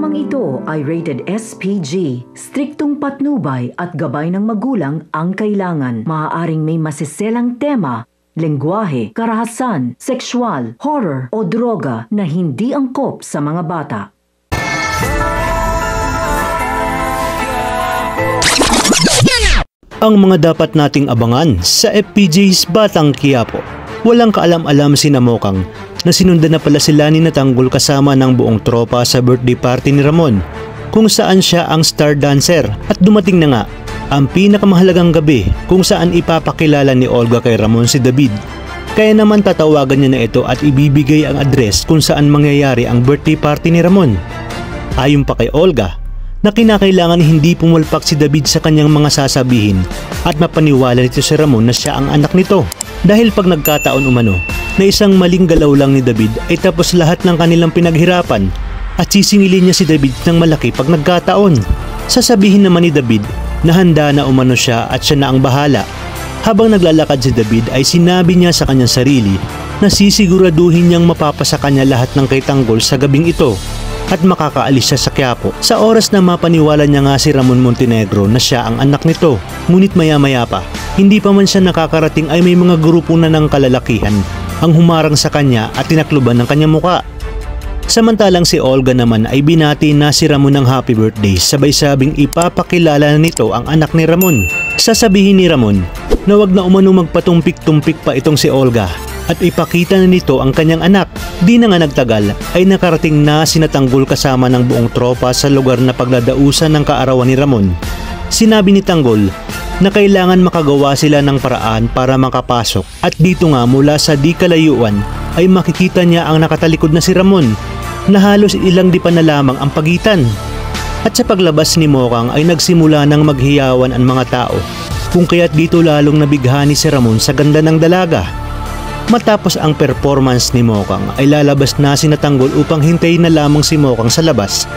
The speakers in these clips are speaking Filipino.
Programang ito ay rated SPG. Striktong patnubay at gabay ng magulang ang kailangan. Maaaring may masiselang tema, lengguwahe, karahasan, sexual, horror o droga na hindi angkop sa mga bata. Ang mga dapat nating abangan sa FPJ's Batang Quiapo. Walang kaalam-alam si Namokang na sinundan na pala sila ni Natanggol kasama ng buong tropa sa birthday party ni Ramon, kung saan siya ang star dancer, at dumating na nga ang pinakamahalagang gabi kung saan ipapakilala ni Olga kay Ramon si David. Kaya naman tatawagan niya na ito at ibibigay ang address kung saan mangyayari ang birthday party ni Ramon. Ayon pa kay Olga na kinakailangan hindi pumulpak si David sa kanyang mga sasabihin at mapaniwala nito si Ramon na siya ang anak nito. Dahil pag nagkataon umano na isang maling galaw lang ni David ay tapos lahat ng kanilang pinaghirapan at sisingilin niya si David ng malaki pag nagkataon. Sasabihin naman ni David na handa na umano siya at siya na ang bahala. Habang naglalakad si David ay sinabi niya sa kanyang sarili na sisiguraduhin niyang mapapasa kanya lahat ng kay Tanggol sa gabing ito at makakaalis siya sa Quiapo. Sa oras na mapaniwala niya nga si Ramon Montenegro na siya ang anak nito, ngunit maya-maya pa, hindi pa man siya nakakarating ay may mga grupo na ng kalalakihan ang humarang sa kanya at tinakluban ng kanyang muka. Samantalang si Olga naman ay binati na si Ramon ng happy birthday, sabay sabing ipapakilala nito ang anak ni Ramon. Sasabihin ni Ramon na wag na umano magpatumpik-tumpik pa itong si Olga at ipakita na nito ang kanyang anak. Di na nga nagtagal ay nakarating na si Natanggol kasama ng buong tropa sa lugar na pagladausan ng kaarawan ni Ramon. Sinabi ni Tanggol na kailangan makagawa sila ng paraan para makapasok, at dito nga mula sa di kalayuan ay makikita niya ang nakatalikod na si Ramon na halos ilang dipa na lamang ang pagitan. At sa paglabas ni Mokang ay nagsimula ng maghiyawan ang mga tao, kung kaya't dito lalong nabighani si Ramon sa ganda ng dalaga. Matapos ang performance ni Mokang ay lalabas na si Natanggol upang hintayin na lamang si Mokang sa labas.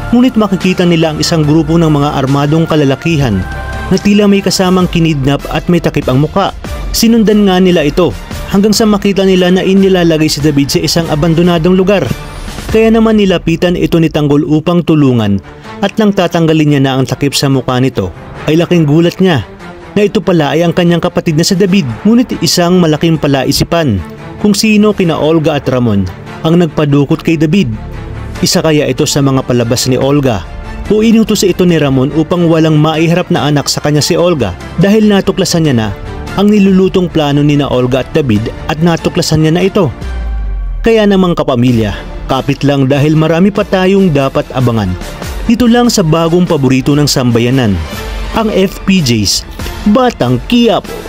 Ngunit makikita nila ang isang grupo ng mga armadong kalalakihan na tila may kasamang kinidnap at may takip ang muka. Sinundan nga nila ito hanggang sa makita nila na inilalagay si David sa isang abandonadong lugar. Kaya naman nilapitan ito ni Tanggol upang tulungan, at nang tatanggalin niya na ang takip sa mukha nito ay laking gulat niya na ito pala ay ang kanyang kapatid na si David. Ngunit isang malaking palaisipan kung sino kina Olga at Ramon ang nagpadukot kay David. Isa kaya ito sa mga palabas ni Olga o inutos ito ni Ramon upang walang maiharap na anak sa kanya si Olga, dahil natuklasan niya na ang nilulutong plano ni na Olga at David at natuklasan niya na ito. Kaya namang kapamilya, kapit lang dahil marami pa tayong dapat abangan dito lang sa bagong paborito ng sambayanan, ang FPJ's Batang Quiapo.